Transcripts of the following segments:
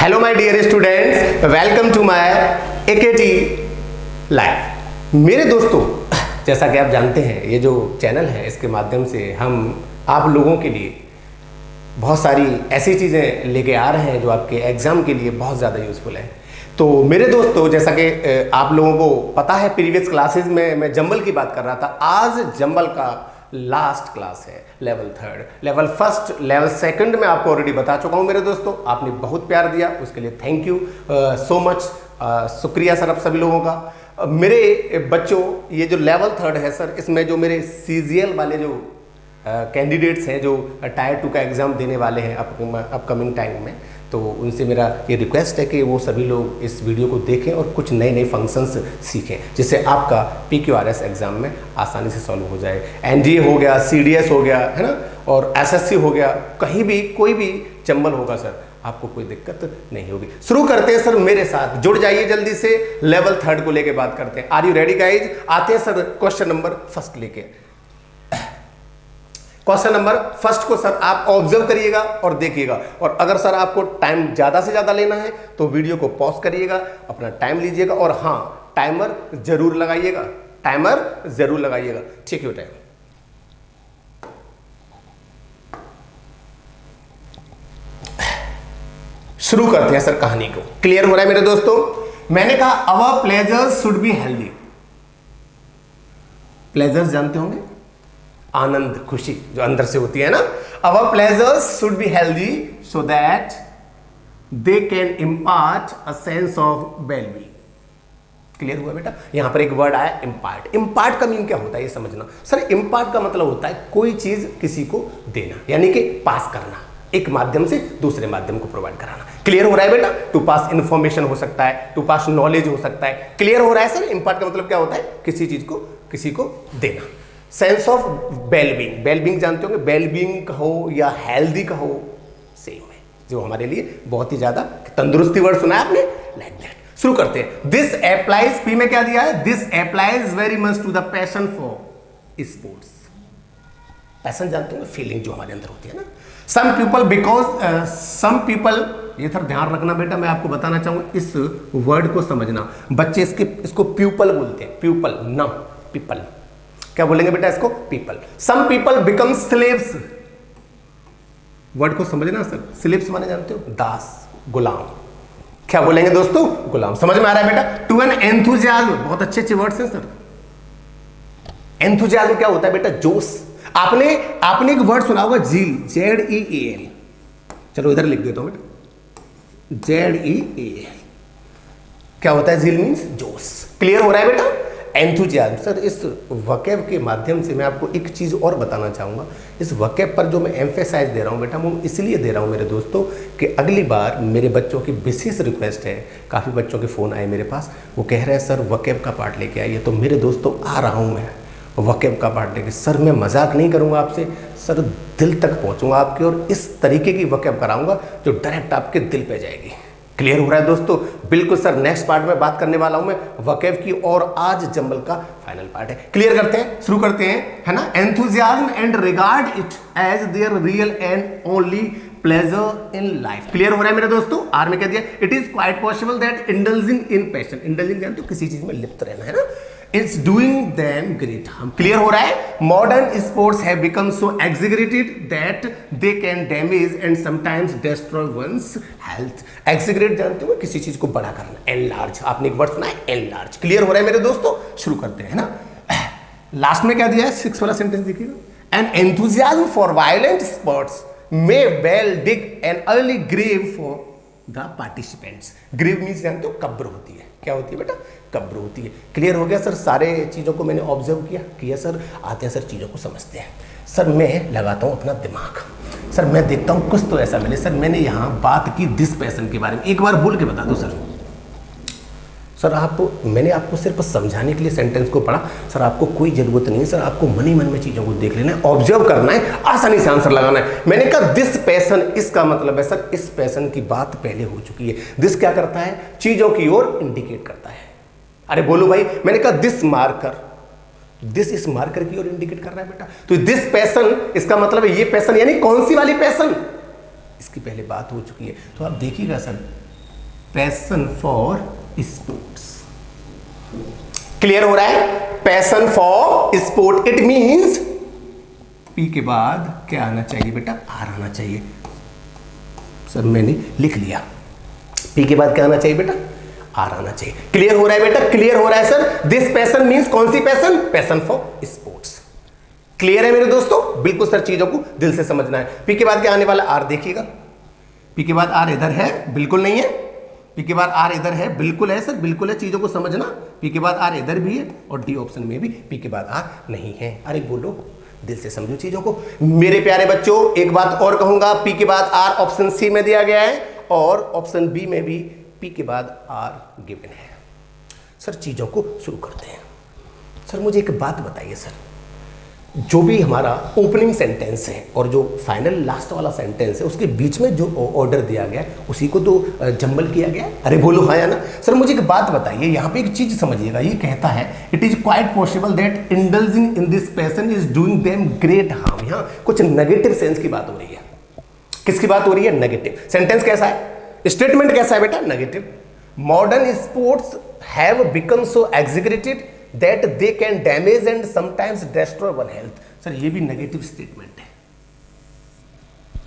Hello my dear students, welcome to my AKT live. मेरे दोस्तों, जैसा कि आप जानते हैं, ये जो चैनल है इसके माध्यम से हम आप लोगों के लिए बहुत सारी ऐसी चीज़ें लेके आ रहे हैं जो आपके एग्ज़ाम के लिए बहुत ज़्यादा यूज़फुल है। तो मेरे दोस्तों, जैसा कि आप लोगों को पता है, प्रीवियस क्लासेस में मैं जंबल की बात कर रहा था। आज जंबल का लास्ट क्लास है, लेवल 3, लेवल 1, लेवल 2 में आपको ऑलरेडी बता चुका हूं। मेरे दोस्तों, आपने बहुत प्यार दिया, उसके लिए थैंक यू सो मच। शुक्रिया सर आप सभी लोगों का। मेरे बच्चों, ये जो लेवल 3 है सर, इसमें जो मेरे CGL वाले जो कैंडिडेट्स हैं जो टायर 2 का एग्ज़ाम देने वाले हैं अपकमिंग टाइम में, तो उनसे मेरा ये रिक्वेस्ट है कि वो सभी लोग इस वीडियो को देखें और कुछ नए नए फंक्शंस सीखें, जिससे आपका PQRS एग्ज़ाम में आसानी से सॉल्व हो जाए। NDA हो गया, CDS हो गया, है ना, और SSC हो गया, कहीं भी कोई भी चंबल होगा सर, आपको कोई दिक्कत नहीं होगी। शुरू करते हैं सर, मेरे साथ जुड़ जाइए जल्दी से। लेवल 3 को लेके बात करते हैं। Are you ready guys? आते हैं सर क्वेश्चन नंबर 1 लेके। क्वेश्चन नंबर 1 को सर आप ऑब्जर्व करिएगा और देखिएगा, और अगर सर आपको टाइम ज़्यादा से ज़्यादा लेना है तो वीडियो को पॉज करिएगा, अपना टाइम लीजिएगा, और हाँ, टाइमर जरूर लगाइएगा, टाइमर जरूर लगाइएगा। ठीक है टाइम शुरू करते हैं सर कहानी को। क्लियर हो रहा है मेरे दोस्तों? मैंने कहा our pleasures should be healthy. Pleasures जानते होंगे, आनंद, खुशी जो अंदर से होती है ना। Our pleasures should be healthy so that they can impart a sense of wellbeing. Clear हुआ बेटा? यहां पर एक वर्ड आया इम्पार्ट। इम्पार्ट का मीन क्या होता है ये समझना। सर इम्पार्ट का मतलब होता है कोई चीज किसी को देना, यानी कि पास करना, एक माध्यम से दूसरे माध्यम को प्रोवाइड कराना। क्लियर हो रहा है बेटा? टू पास इंफॉर्मेशन हो सकता है, टू पास नॉलेज हो सकता है। क्लियर हो रहा है सर? इम्पार्ट का मतलब क्या होता है? किसी चीज को किसी को देना। सेंस ऑफ वेलबींग, वेलबींग जानते होंगे, वेलबींग कहो या हेल्दी कहो, सेम है, जो हमारे लिए बहुत ही ज्यादा तंदुरुस्ती वर्ड सुना है आपने, लाइक दैट। शुरू करते हैं। दिस अप्लाइज, पी में क्या दिया है? This applies very much to the passion for sports. Passion जानते होंगे, फीलिंग जो हमारे अंदर होती है ना। Some people because some people, ये थोड़ा ध्यान रखना बेटा, मैं आपको बताना चाहूंगा, इस वर्ड को समझना। बच्चे इसको प्यूपल बोलते हैं, प्यूपल ना पीपल। क्या बोलेंगे बेटा इसको? People. Some people become slaves. Word को समझना सर। स्लेव्स माने जानते हो? दास, गुलाम। क्या बोलेंगे दोस्तों? गुलाम। समझ में आ रहा है बेटा? टू एन एंथुजियाज्म, बहुत अच्छे अच्छे वर्ड्स हैं सर। एंथुजियाज्म क्या होता है बेटा? जोश। आपने एक वर्ड सुना होगा, जील, ZEAL। चलो इधर लिख देता हूं बेटा, ZEAL। क्या होता है? जील मीन्स जोश। क्लियर हो रहा है बेटा? एंथुजियाज्म। सर इस वकेब के माध्यम से मैं आपको एक चीज़ और बताना चाहूँगा। इस वकेब पर जो मैं एम्फेसाइज दे रहा हूँ बेटा, वो इसलिए दे रहा हूँ मेरे दोस्तों कि अगली बार मेरे बच्चों की विशेष रिक्वेस्ट है, काफ़ी बच्चों के फ़ोन आए मेरे पास, वो कह रहे हैं सर वकेब का पार्ट लेके आइए। तो मेरे दोस्तों, आ रहा हूँ मैं वकेब का पार्ट लेके। सर मैं मजाक नहीं करूँगा आपसे, सर दिल तक पहुँचूँगा आपके, और इस तरीके की वकेब कराऊँगा जो डायरेक्ट आपके दिल पे जाएगी। क्लियर हो रहा है दोस्तों? बिल्कुल सर, नेक्स्ट पार्ट में बात करने वाला हूं मैं वकेब की, और आज जंबल का फाइनल पार्ट है। क्लियर करते हैं, शुरू करते हैं, है ना। Enthusiasm and regard it as their real and only pleasure in life. Clear हो रहा है मेरे दोस्तों? आर में कह दिया, it is quite possible that indulging in passion, indulging जानते हो, किसी चीज में लिप्त रहना, है ना, it's doing them great harm. Clear हो रहा है? Modern sports have become so exaggerated that they can damage and sometimes destroy one's health. Exaggerate जानते हो, किसी चीज को बड़ा करना, एनलार्ज। आपने एक वर्ड सुना है, एनलार्ज। क्लियर हो रहा है मेरे दोस्तों? शुरू करते हैं ना। लास्ट में क्या दिया है? 6 वाला सेंटेंस देखिएगा। An enthusiasm for violent sports may well dig an early grave for the participants. Grave means जानते हो, कब्र होती है। क्या होती है बेटा? कब्र होती है। क्लियर हो गया सर? सारे चीज़ों को मैंने ऑब्जर्व किया सर। आते हैं सर, चीज़ों को समझते हैं सर। मैं लगाता हूँ अपना दिमाग सर, मैं देखता हूँ कुछ तो ऐसा मिले। सर मैंने यहाँ बात की दिस पैशन के बारे में, एक बार बोल के बता दो सर। मैंने आपको सिर्फ समझाने के लिए सेंटेंस को पढ़ा सर, आपको कोई जरूरत नहीं सर, आपको मन ही मन में चीज़ों को देख लेना है, ऑब्जर्व करना है, आसानी से आंसर लगाना है। मैंने कहा दिस पैशन, इसका मतलब है सर इस पैशन की बात पहले हो चुकी है। दिस क्या करता है? चीज़ों की ओर इंडिकेट करता है। अरे बोलो भाई, मैंने कहा दिस मार्कर, दिस इस मार्कर की ओर इंडिकेट कर रहा है बेटा। तो दिस पैशन, इसका मतलब है ये पैशन, यानी कौन सी वाली पैशन, इसकी पहले बात हो चुकी है। तो आप देखिएगा sir, passion for sports. Clear हो रहा है? Passion for sport, it means P के बाद क्या आना चाहिए बेटा? आर आना चाहिए। सर मैंने लिख लिया, पी के बाद क्या आना चाहिए बेटा? आर आना चाहिए। क्लियर हो रहा है बेटा? क्लियर हो रहा है सर? दिस पैशन मींस कौन सी passion? Passion for sports. Clear है मेरे दोस्तों? बिल्कुल सर, चीजों को दिल से समझना है। पी के बाद क्या आने वाला? आर। देखिएगा, पी के बाद आर इधर है? बिल्कुल नहीं है। पी के बाद आर इधर है? बिल्कुल है सर, बिल्कुल है। चीजों को समझना, पी के बाद आर इधर भी है और डी ऑप्शन में भी पी के बाद आर नहीं है। अरे बोलो, दिल से समझो चीजों को। मेरे प्यारे बच्चों, एक बात और कहूंगा, पी के बाद आर ऑप्शन सी में दिया गया है और ऑप्शन बी में भी पी के बाद आर गिवन है। सर चीजों को शुरू करते हैं। सर मुझे एक बात बताइए सर, जो भी हमारा ओपनिंग सेंटेंस है और जो फाइनल लास्ट वाला सेंटेंस है, उसके बीच में जो ऑर्डर दिया गया है उसी को तो जंबल किया गया है। अरे बोलो हाँ या ना? सर मुझे एक बात बताइए, यहाँ पे एक चीज समझिएगा। ये कहता है it is quite possible that indulging in this passion is doing them great harm. यहाँ कुछ नेगेटिव सेंस की बात हो रही है। किसकी बात हो रही है? नेगेटिव। सेंटेंस कैसा है? स्टेटमेंट कैसा है बेटा? Negative. Modern sports have become so exaggerated that they can damage and sometimes destroy one health। Sir ये भी नेगेटिव स्टेटमेंट है।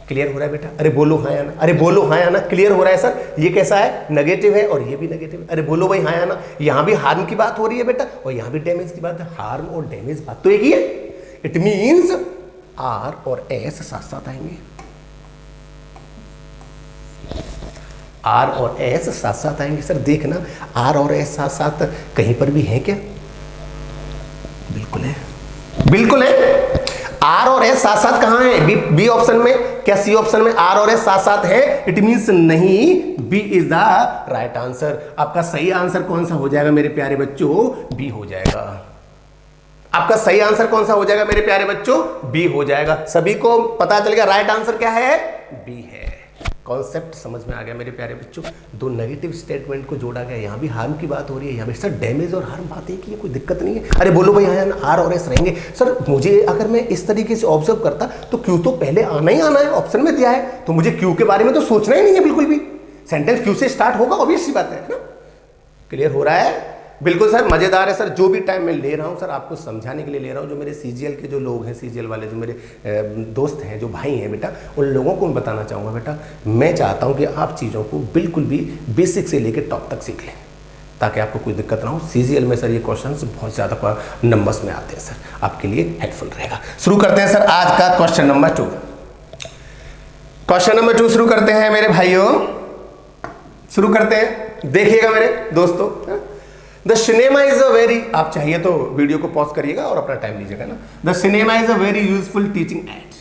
क्लियर हो रहा है बेटा? अरे बोलो हाँ या ना? अरे बोलो हाँ या ना? क्लियर हो रहा है सर? ये कैसा है? नेगेटिव है और ये भी नेगेटिव है। अरे बोलो भाई हाँ या ना? यहाँ भी हार्म की बात हो रही है बेटा और यहाँ भी डैमेज की बात है। हार्म और डैमेज बात तो एक ही है। इट मीन्स आर और एस साथ साथ आएंगे। आर और एस साथ साथ आएंगे। सर देखना, आर और एस साथ साथ कहीं पर भी है क्या? बिल्कुल है, बिल्कुल है। आर और एस साथ साथ कहां है? बी ऑप्शन में। क्या सी ऑप्शन में आर और एस साथ साथ है? इट मींस नहीं, B is the right answer. आपका सही आंसर कौन सा हो जाएगा मेरे प्यारे बच्चों? बी हो जाएगा। आपका सही आंसर कौन सा हो जाएगा मेरे प्यारे बच्चों? बी हो जाएगा। सभी को पता चल गया राइट आंसर क्या है? बी है। कॉन्सेप्ट समझ में आ गया मेरे प्यारे बच्चों? दो नेगेटिव स्टेटमेंट को जोड़ा गया। यहाँ भी हार्म की बात हो रही है, यहाँ भी सर डैमेज और हार्म बात एक ही है, कोई दिक्कत नहीं है। अरे बोलो भाई यहाँ आर और एस रहेंगे। सर मुझे अगर मैं इस तरीके से ऑब्जर्व करता तो क्यू तो पहले आना ही आना है, ऑप्शन में दिया है, तो मुझे क्यू के बारे में तो सोचना ही नहीं है बिल्कुल भी। सेंटेंस क्यू से स्टार्ट होगा, ऑब्वियस सी बात है ना? क्लियर हो रहा है? बिल्कुल सर, मजेदार है सर। जो भी टाइम मैं ले रहा हूँ सर, आपको समझाने के लिए ले रहा हूँ। जो मेरे सीजीएल के जो लोग हैं, सीजीएल वाले जो मेरे दोस्त हैं, जो भाई हैं बेटा, उन लोगों को मैं बताना चाहूँगा बेटा, मैं चाहता हूँ कि आप चीज़ों को बिल्कुल भी बेसिक से लेकर टॉप तक सीख लें, ताकि आपको कोई दिक्कत ना हो। सीजीएल में सर ये क्वेश्चन बहुत ज़्यादा नंबर्स में आते हैं सर, आपके लिए हेल्पफुल रहेगा। शुरू करते हैं सर आज का क्वेश्चन नंबर 2। क्वेश्चन नंबर 2 शुरू करते हैं मेरे भाइयों, शुरू करते हैं। देखिएगा मेरे दोस्तों, the cinema is a very, आप चाहिए तो वीडियो को पॉज करिएगा और अपना टाइम लीजिएगा ना। The cinema is a very useful teaching aid.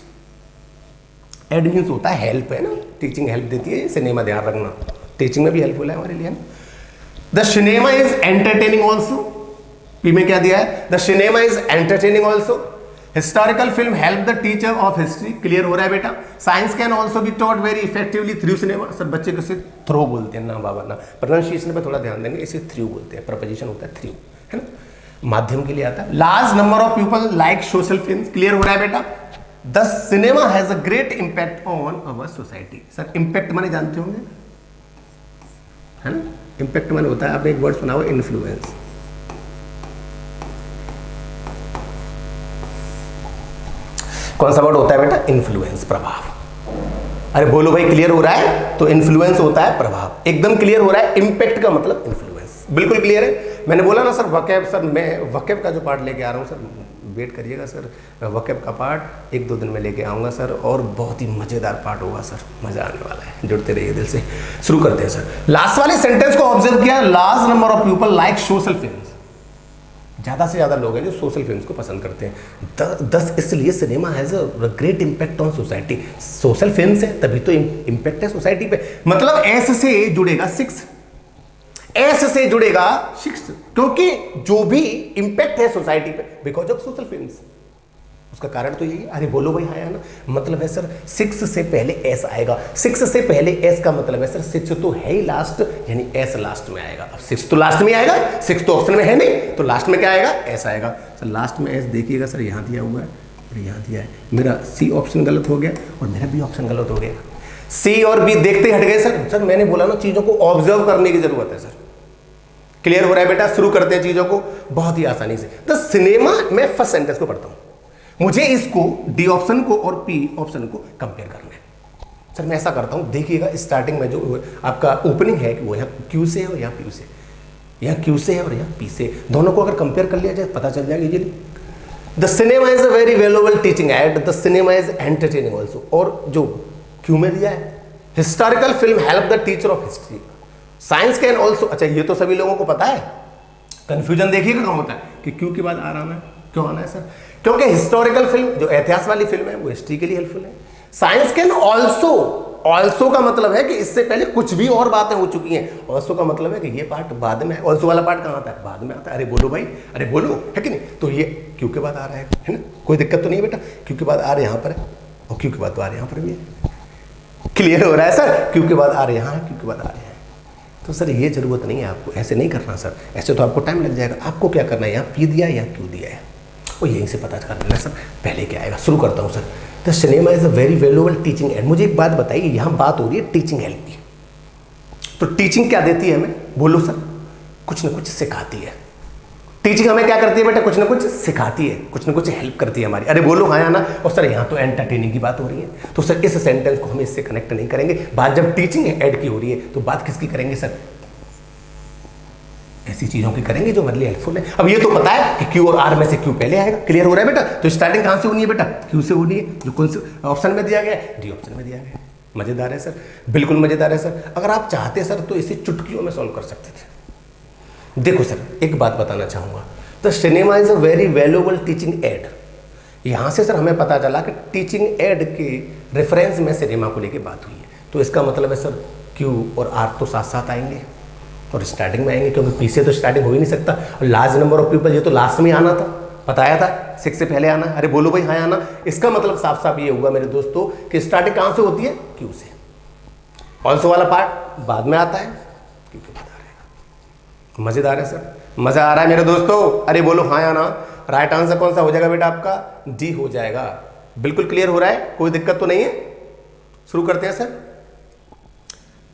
Aid means होता है हेल्प, है ना? टीचिंग हेल्प देती है सिनेमा, ध्यान रखना। टीचिंग में भी हेल्पफुल है हमारे लिए ना। The cinema is entertaining also. P में क्या दिया है? The cinema is entertaining also. Historical film help the teacher of history. Clear हो रहा है बेटा? Science can also be taught very effectively through cinema. Sir बच्चे को सिर्फ थ्रो बोलते हैं ना बाबा ना, प्रोनाउंसिएशन पे थोड़ा ध्यान देंगे। इसे थ्रू बोलते हैं, प्रपोजिशन होता है थ्रू, है ना? माध्यम के लिए आता है। Large number of people like social films. Clear हो रहा है बेटा? The cinema has a great impact on our society. Sir impact माने जानते होंगे, है ना? इंपैक्ट माने होता है, आपने एक वर्ड सुना हो, इन्फ्लुएंस। कौन सा वर्ड होता है बेटा? इन्फ्लुएंस, प्रभाव। अरे बोलो भाई, क्लियर हो रहा है? तो इन्फ्लुएंस होता है प्रभाव। एकदम क्लियर हो रहा है? इंपैक्ट का मतलब इन्फ्लुएंस। बिल्कुल क्लियर है? मैंने बोला ना सर वकेब, सर मैं वकेब का जो पार्ट लेके आ रहा हूँ सर, वेट करिएगा सर। वकेब का पार्ट 1-2 दिन में लेके आऊँगा सर, और बहुत ही मज़ेदार पार्ट होगा सर, मज़ा आने वाला है। जुड़ते रहिए दिल से। शुरू करते हैं सर। लास्ट वाले सेंटेंस को ऑब्जर्व किया, large number of people like social film. ज़्यादा से ज़्यादा लोग हैं जो सोशल फिल्म्स को पसंद करते हैं। 10 इसलिए cinema has a great impact on society. Social films है तभी तो इम्पैक्ट है सोसाइटी पे। मतलब एस से जुड़ेगा 6, एस से जुड़ेगा 6, क्योंकि जो भी इम्पैक्ट है सोसाइटी पे बिकॉज ऑफ सोशल फिल्म्स, उसका कारण तो यही है। अरे बोलो भाई हाँ है ना? मतलब है सर 6 से पहले एस आएगा। 6 से पहले एस का मतलब है सर 6 तो है ही लास्ट, यानी एस लास्ट में आएगा। अब 6 तो लास्ट में आएगा, 6 तो ऑप्शन में है नहीं, तो लास्ट में क्या आएगा? एस आएगा। सर लास्ट में एस देखिएगा सर, यहाँ दिया हुआ है और यहाँ दिया है। मेरा सी ऑप्शन गलत हो गया और मेरा बी ऑप्शन गलत हो गया। सी और बी देखते हट गए सर। सर मैंने बोला ना, चीजों को ऑब्जर्व करने की जरूरत है सर। क्लियर हो रहा है बेटा? शुरू करते हैं चीजों को बहुत ही आसानी से। द सिनेमा, मैं फर्स्ट सेंटेंस को पढ़ता हूं, मुझे इसको डी ऑप्शन को और पी ऑप्शन को कंपेयर करना है। सर मैं ऐसा करता हूं, देखिएगा स्टार्टिंग में जो आपका ओपनिंग है वो यहाँ क्यू से है और यहाँ पी से, यहाँ क्यू से है और यहाँ पी से, दोनों को अगर कंपेयर कर लिया जाए पता चल जाएगा easily. The cinema is a very valuable teaching add, the cinema is entertaining also. और जो क्यू में दिया है, historical film help the teacher of history, science can also. अच्छा ये तो सभी लोगों को पता है, कंफ्यूजन देखिएगा कहाँ होता है कि क्यों के बाद आर आना है, क्यों आना है सर? क्योंकि हिस्टोरिकल फिल्म जो इतिहास वाली फिल्म है वो हिस्ट्री के लिए हेल्पफुल है। साइंस कैन ऑल्सो, ऑल्सो का मतलब है कि इससे पहले कुछ भी और बातें हो चुकी हैं, ऑल्सो का मतलब है कि ये पार्ट बाद में है। ऑल्सो वाला पार्ट कहाँ आता है? बाद में आता है। अरे बोलो भाई, अरे बोलो, है कि नहीं? तो ये क्यों के बाद आ रहा है ना, कोई दिक्कत तो नहीं बेटा? क्यों के बाद आर यहाँ पर है और क्यों के बाद तो आर यहाँ पर भी है। क्लियर हो रहा है सर? क्यों के बाद आर यहाँ है, क्यों के बाद आर यहाँ है। तो सर ये जरूरत नहीं है आपको, ऐसे नहीं करना सर, ऐसे तो आपको टाइम लग जाएगा। आपको क्या करना है, यहाँ पी दिया या क्यों दिया है और यहीं से पता कर लेना सर पहले क्या आएगा। शुरू करता हूँ sir. The cinema is a very valuable teaching add. मुझे एक बात बताइए, यहाँ बात हो रही है टीचिंग हेल्प की, तो टीचिंग क्या देती है हमें? बोलो सर, कुछ ना कुछ सिखाती है। टीचिंग हमें क्या करती है बेटा? कुछ ना कुछ सिखाती है, कुछ ना कुछ हेल्प करती है हमारी। अरे बोलो हाँ या ना? और सर यहाँ तो एंटरटेनिंग की बात हो रही है, तो सर इस सेंटेंस को हम इससे कनेक्ट नहीं करेंगे। बात जब टीचिंग एड की हो रही है तो बात किसकी करेंगे सर? ऐसी चीजों की करेंगे जो हमारे लिए हेल्पफुल है। अब ये तो पता है कि क्यू और आर में से क्यू पहले आएगा। क्लियर हो रहा है बेटा? तो स्टार्टिंग कहां से होनी है बेटा? क्यू से होनी है, जो कौन से ऑप्शन में दिया गया है? डी ऑप्शन में दिया गया है। मजेदार है सर, बिल्कुल मजेदार है सर। अगर आप चाहते सर तो इसे चुटकियों में सॉल्व कर सकते थे। देखो सर एक बात बताना चाहूंगा, the cinema is a very valuable teaching add. यहां से सर हमें पता चला कि टीचिंग एड के रेफरेंस में सिनेमा को लेकर बात हुई है, तो इसका मतलब है सर क्यू और आर तो साथ साथ आएंगे और स्टार्टिंग में आएंगे, क्योंकि पी से तो स्टार्टिंग हो ही नहीं सकता। और लार्ज नंबर ऑफ पीपल, ये तो लास्ट में आना था, बताया था 6 से पहले आना। अरे बोलो भाई हाँ आना। इसका मतलब साफ साफ ये होगा मेरे दोस्तों कि स्टार्टिंग कहाँ से होती है? क्यू से। ऑल्सो वाला पार्ट बाद में आता है, क्यू के बाद आ रहेगा। मजेदार है सर, मजा आ रहा है मेरे दोस्तों? अरे बोलो हाँ या ना। राइट आंसर कौन सा हो जाएगा बेटा? आपका डी हो जाएगा। बिल्कुल क्लियर हो रहा है, कोई दिक्कत तो नहीं है? शुरू करते हैं sir.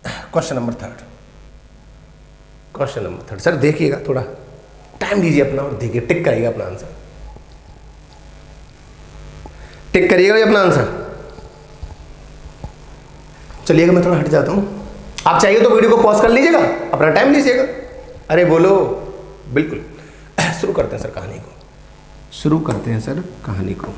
Question number 3। Question number 3 sir देखिएगा, थोड़ा टाइम दीजिए अपना और देखिए, टिक करिएगा अपना आंसर, टिक करिएगा अपना आंसर। चलिएगा मैं थोड़ा हट जाता हूं, आप चाहिए तो वीडियो को पॉज कर लीजिएगा, अपना टाइम लीजिएगा। अरे बोलो, बिल्कुल। शुरू करते हैं सर कहानी को, शुरू करते हैं सर कहानी को।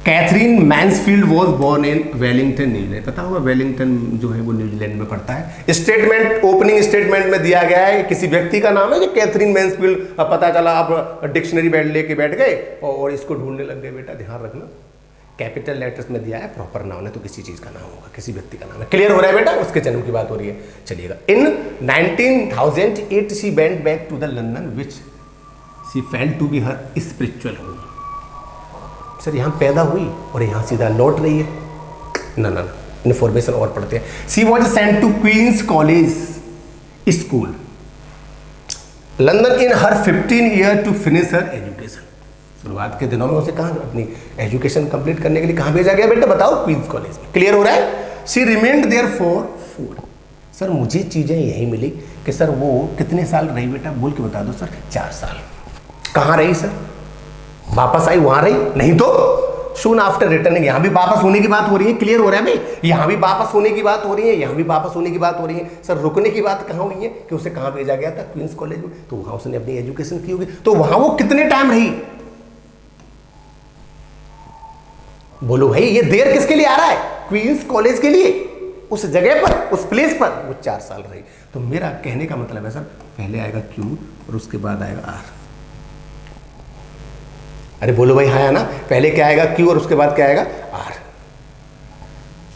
Katherine Mansfield was born in Wellington, New Zealand. पता होगा वेलिंगटन जो है वो न्यूजीलैंड में पड़ता है। स्टेटमेंट, ओपनिंग स्टेटमेंट में दिया गया है किसी व्यक्ति का नाम है जो कैथरीन मैन्सफील्ड। पता चला आप डिक्शनरी बैठ लेके बैठ गए और इसको ढूंढने लग गए। बेटा ध्यान रखना, कैपिटल लेटर्स में दिया है, प्रॉपर नाउन है तो किसी चीज का नाम होगा, किसी व्यक्ति का नाम है। क्लियर हो रहा है बेटा? उसके जन्म की बात हो रही है। चलिएगा। In 1908 she went back to the London which she felt to be her spiritual home. Sir यहाँ पैदा हुई और यहाँ सीधा लौट रही है? ना ना ना, इन्फॉर्मेशन और पढ़ते हैं। She was sent to Queen's College school London in her 15 year to finish her education. शुरुआत के दिनों में उसे कहाँ अपनी एजुकेशन कंप्लीट करने के लिए कहाँ भेजा गया बेटा? बताओ, क्वींस कॉलेज में। क्लियर हो रहा है? She remained there for 4। Sir मुझे चीज़ें यही मिली कि सर वो कितने साल रही बेटा? बोल के बता दो सर। 4 साल। कहाँ रही सर? वापस आई वहां रही? नहीं तो सून आफ्टर रिटर्निंग। यहां भी वापस होने की बात हो रही है। क्लियर हो रहा है भाई? यहां भी वापस होने की बात हो रही है, यहां भी वापस होने की बात हो रही है। सर रुकने की बात कहां हुई है कि उसे कहां भेजा गया था? क्वींस कॉलेज में। तो वहां उसने अपनी एजुकेशन की होगी। तो वहां वो कितने टाइम रही? बोलो भाई, ये देर किसके लिए आ रहा है? क्वींस कॉलेज के लिए। उस जगह पर, उस प्लेस पर वो 4 साल रही। तो मेरा कहने का मतलब है सर, पहले आएगा क्यू और उसके बाद आएगा आर। अरे बोलो भाई हाँ या ना? पहले क्या आएगा? क्यू और उसके बाद क्या आएगा? आर।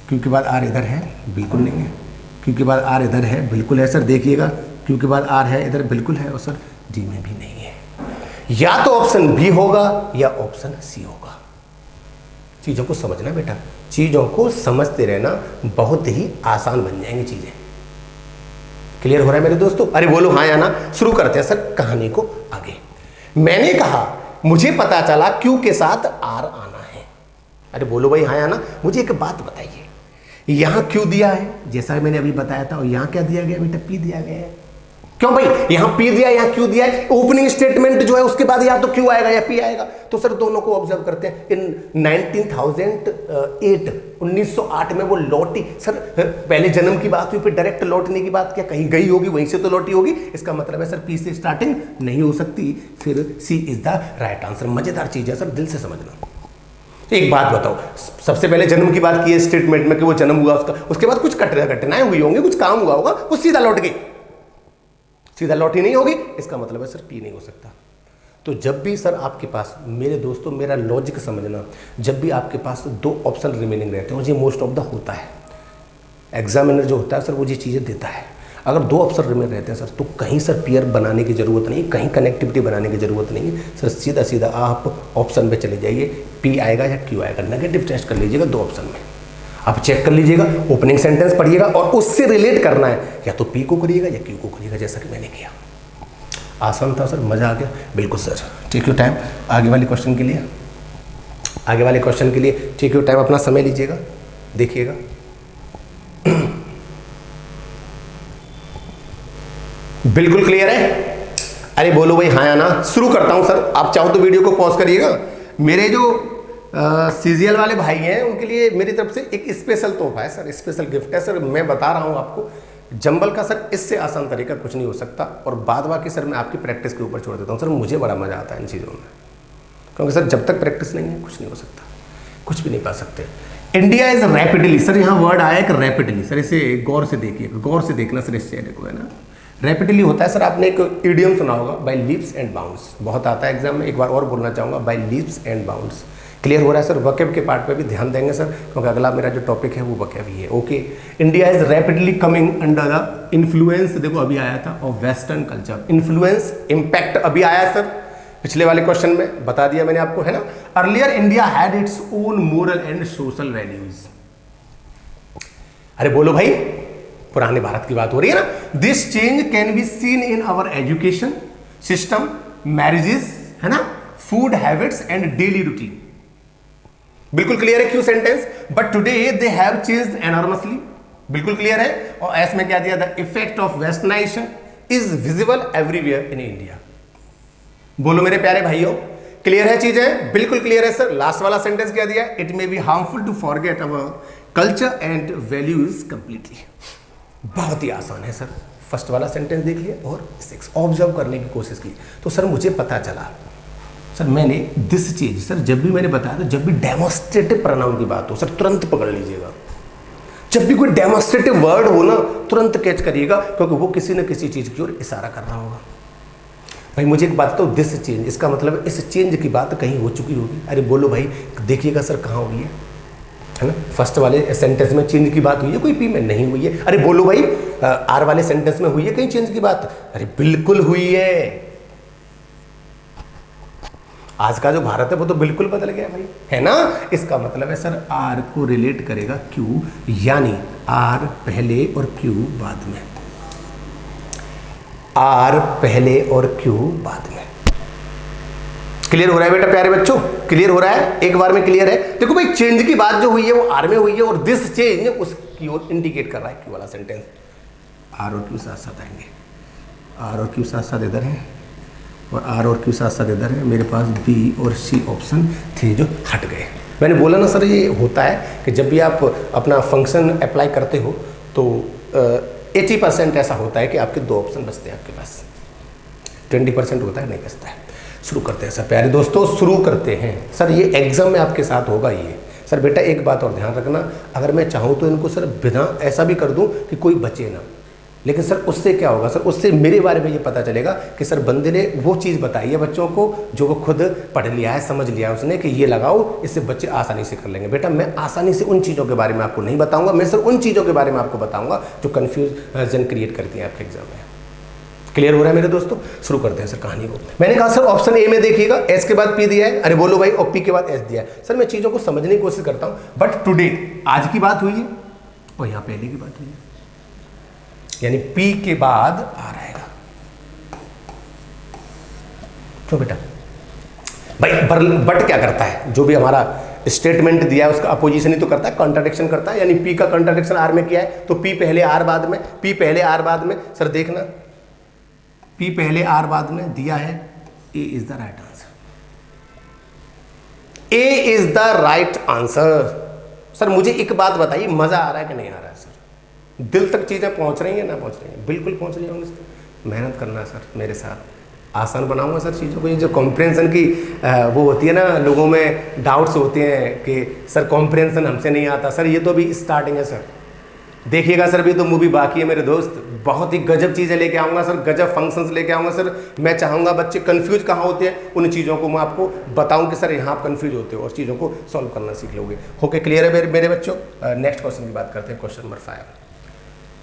क्यू के बाद आर इधर है? बिल्कुल नहीं है। क्यू के बाद आर इधर है? बिल्कुल है सर। देखिएगा, क्यू के बाद आर है इधर? बिल्कुल है। और सर डी में भी नहीं है। या तो ऑप्शन बी होगा या ऑप्शन सी होगा। चीज़ों को समझना बेटा, चीज़ों को समझते रहना, बहुत ही आसान बन जाएंगी चीज़ें। क्लियर हो रहा है मेरे दोस्तों? अरे बोलो हाँ या ना? शुरू करते हैं सर कहानी को आगे। मैंने कहा मुझे पता चला क्यू के साथ आर आना है। अरे बोलो भाई हाँ या ना? मुझे एक बात बताइए, यहां क्यू दिया है जैसा मैंने अभी बताया था, और यहां क्या दिया गया बेटा, पी दिया गया है। क्यों भाई, यहां पी दिया यहां क्यू दिया है, ओपनिंग स्टेटमेंट जो है उसके बाद या तो क्यू आएगा या पी आएगा। तो सर दोनों को ऑब्जर्व करते हैं। इन 1908 में वो लौटी। सर पहले जन्म की बात हुई, फिर डायरेक्ट लौटने की बात, क्या कहीं गई होगी वहीं से तो लौटी होगी। इसका मतलब है सर पी से स्टार्टिंग नहीं हो सकती, फिर सी इज द राइट आंसर। मजेदार चीज है सर, दिल से समझना। एक बात बताओ, सबसे पहले जन्म की बात की है स्टेटमेंट में कि वो जन्म हुआ उसका, उसके बाद कुछ घटनाएं हुई होंगी, कुछ काम हुआ होगा, वो सीधा लौट गई, सीधा लौटी नहीं होगी। इसका मतलब है सर पी नहीं हो सकता। तो जब भी सर आपके पास, मेरे दोस्तों मेरा लॉजिक समझना, जब भी आपके पास दो ऑप्शन रिमेनिंग रहते हैं, और ये मोस्ट ऑफ द होता है, एग्जामिनर जो होता है सर वो ये चीज़ें देता है। अगर दो ऑप्शन रिमेन रहते हैं सर, तो कहीं सर पेयर बनाने की ज़रूरत नहीं, कहीं कनेक्टिविटी बनाने की ज़रूरत नहीं है सर। सीधा सीधा आप ऑप्शन पे चले जाइए, पी आएगा या क्यू आएगा। नेगेटिव टेस्ट कर लीजिएगा दो ऑप्शन में, आप चेक कर लीजिएगा, ओपनिंग सेंटेंस पढ़िएगा और उससे रिलेट करना है, या तो पी को करिएगा या क्यू को करिएगा, जैसा कि मैंने किया। आसान था सर, मज़ा आ गया। बिल्कुल सर, टेक योर टाइम आगे वाले क्वेश्चन के लिए, आगे वाले क्वेश्चन के लिए टेक योर टाइम, अपना समय लीजिएगा, देखिएगा। बिल्कुल क्लियर है? अरे बोलो भाई हाँ या ना। शुरू करता हूं सर, आप चाहो तो वीडियो को पॉज करिएगा। मेरे जो सीजीएल वाले भाई हैं उनके लिए मेरी तरफ से एक स्पेशल तोहफा है सर, स्पेशल गिफ्ट है सर। मैं बता रहा हूं आपको, जंबल का सर इससे आसान तरीका कुछ नहीं हो सकता, और बाद बाकी सर मैं आपकी प्रैक्टिस के ऊपर छोड़ देता हूं सर। मुझे बड़ा मजा आता है इन चीज़ों में, क्योंकि सर जब तक प्रैक्टिस नहीं है कुछ नहीं हो सकता, कुछ भी नहीं पा सकते। इंडिया इज रैपिडली, सर यहाँ वर्ड आया कि रैपिडली, सर इसे गौर से देखिए, गौर से देखना सर इस चेहरे को, है ना। रैपिडली होता है सर, आपने एक इडियम सुना होगा, बाय लीप्स एंड बाउंड्स, बहुत आता है एग्जाम में। एक बार और बोलना चाहूँगा, by leaps and bounds. Clear हो रहा है सर? वकेब के पार्ट पे भी ध्यान देंगे सर, क्योंकि अगला मेरा जो टॉपिक है वो वकेब ही है। Okay, India is rapidly coming under the influence, देखो अभी आया था, of western culture. Influence, impact अभी आया सर, पिछले वाले क्वेश्चन में बता दिया मैंने आपको, है ना। Earlier India had its own moral and social values. अरे बोलो भाई, पुराने भारत की बात हो रही है ना। This change can be seen in our education system, marriages, है ना, food habits and daily routine. बिल्कुल क्लियर है क्यों sentence, but today they have changed enormously. बिल्कुल क्लियर है। और एस में क्या दिया, the effect of westernisation is visible everywhere in India. बोलो मेरे प्यारे भाइयों, क्लियर है चीजें? बिल्कुल क्लियर है सर। लास्ट वाला सेंटेंस क्या दिया, it may be harmful to forget our culture and values completely. बहुत ही आसान है सर। फर्स्ट वाला सेंटेंस देख लिया और सिक्स ऑब्जर्व करने की कोशिश की, तो सर मुझे पता चला सर, मैंने दिस चीज, सर जब भी मैंने बताया था, जब भी डेमोस्ट्रेटिव प्रोनाउन की बात हो सर तुरंत पकड़ लीजिएगा। जब भी कोई डेमोस्ट्रेटिव वर्ड हो ना, तुरंत कैच करिएगा, क्योंकि वो किसी न किसी चीज की ओर इशारा कर रहा होगा। भाई मुझे एक बात तो, दिस चेंज, इसका मतलब इस चेंज की बात कहीं हो चुकी होगी। अरे बोलो भाई, देखिएगा सर कहाँ हुई है ना। फर्स्ट वाले सेंटेंस में चेंज की बात हुई है, कोई पी में नहीं हुई है। अरे बोलो भाई, आर वाले सेंटेंस में हुई है कहीं चेंज की बात? अरे बिल्कुल हुई है। आज का जो भारत है वो तो बिल्कुल बदल गया भाई, है ना। इसका मतलब है सर आर को रिलेट करेगा क्यू, यानी आर पहले और क्यू बाद में, आर पहले और क्यू बाद में। क्लियर हो रहा है बेटा प्यारे बच्चों? क्लियर हो रहा है? एक बार में क्लियर है। देखो भाई, चेंज की बात जो हुई है वो आर में हुई है, और दिस चेंज उसकी ओर इंडिकेट कर रहा है क्यू वाला सेंटेंस। आर और क्यू साथ साथ आएंगे, आर और क्यू साथ साथ इधर है, और आर और क्यू साथ साथ इधर है। मेरे पास बी और सी ऑप्शन थे जो हट गए। मैंने बोला ना सर, ये होता है कि जब भी आप अपना फंक्शन अप्लाई करते हो तो 80% ऐसा होता है कि आपके दो ऑप्शन बचते हैं, आपके पास 20% होता है नहीं बचता है। शुरू करते हैं सर प्यारे दोस्तों, शुरू करते हैं सर। ये एग्जाम में आपके साथ होगा ये सर। बेटा एक बात और ध्यान रखना, अगर मैं चाहूँ तो इनको सर बिना ऐसा भी कर दूँ कि कोई बचे ना, लेकिन सर उससे क्या होगा सर, उससे मेरे बारे में ये पता चलेगा कि सर बंदे ने वो चीज़ बताई है बच्चों को जो वो खुद पढ़ लिया है, समझ लिया है उसने, कि ये लगाओ, इससे बच्चे आसानी से कर लेंगे। बेटा मैं आसानी से उन चीज़ों के बारे में आपको नहीं बताऊंगा, मैं सर उन चीज़ों के बारे में आपको बताऊंगा जो कन्फ्यूजन क्रिएट करती हैं आपके एग्जाम में। क्लियर हो रहा है मेरे दोस्तों? शुरू करते हैं सर कहानी को। मैंने कहा सर ऑप्शन ए में देखिएगा, एस के बाद पी दिया है। अरे बोलो भाई, और पी के बाद एस दिया है। सर मैं चीज़ों को समझने की कोशिश करता हूँ, बट टुडे आज की बात हुई है और यहाँ पहले की बात हुई है, यानी पी के बाद आर आएगा। क्यों बेटा? भाई बट क्या करता है, जो भी हमारा स्टेटमेंट दिया है उसका अपोजिशन ही तो करता है, कॉन्ट्राडिक्शन करता है, यानी पी का कॉन्ट्राडिक्शन आर में किया है तो पी पहले आर बाद में, पी पहले आर बाद में। सर देखना, पी पहले आर बाद में दिया है, A is the right answer, A is the right answer. Sir मुझे एक बात बताइए, मजा आ रहा है कि नहीं आ रहा है सर? दिल तक चीजें पहुंच रही हैं ना पहुंच रही हैं? बिल्कुल पहुंच रही होंगी सर। मेहनत करना सर मेरे साथ, आसान बनाऊंगा सर चीज़ों को। ये जो कॉम्प्रिहेंशन की वो होती है ना, लोगों में डाउट्स होते हैं कि सर कॉम्प्रिहेंशन हमसे नहीं आता, सर ये तो अभी स्टार्टिंग है सर। देखिएगा सर, अभी तो मूवी बाकी है मेरे दोस्त, बहुत ही गजब चीज़ें लेके आऊँगा सर, गजब फंक्शंस लेके आऊँगा सर। मैं चाहूँगा बच्चे कंफ्यूज कहाँ होते हैं, उन चीज़ों को मैं आपको बताऊँ कि सर यहाँ आप कंफ्यूज होते हो और चीज़ों को सॉल्व करना सीख लोगे। ओके, क्लियर है मेरे बच्चों? नेक्स्ट क्वेश्चन की बात करते हैं, क्वेश्चन नंबर 5।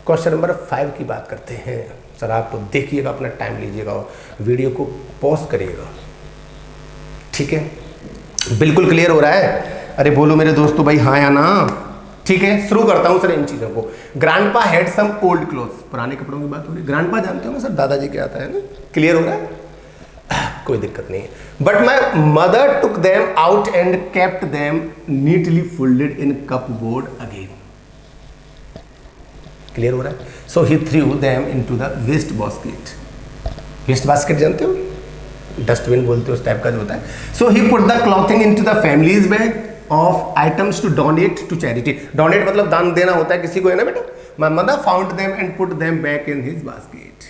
क्वेश्चन नंबर 5 की बात करते हैं। सर आप देखिएगा, अपना टाइम लीजिएगा और वीडियो को पॉज करिएगा, ठीक है? बिल्कुल क्लियर हो रहा है? अरे बोलो मेरे दोस्तों भाई हाँ या ना। ठीक है, शुरू करता हूं सर इन चीज़ों को। Grandpa had some old clothes, पुराने कपड़ों की बात हो रही है। ग्रैंडपा जानते हो ना सर, दादाजी के आता है ना, क्लियर हो रहा है? कोई दिक्कत नहीं है। But my mother took them out and kept them neatly folded in cupboard again. Clear हो रहा है? So he threw them into the waste basket. Waste basket जानते हो, डस्टबिन बोलते हो उस टाइप का जो होता है। So he put the clothing into the family's bag of items to donate to charity. Donate मतलब दान देना होता है किसी को, है ना बेटा? My mother found them and put them back in his basket.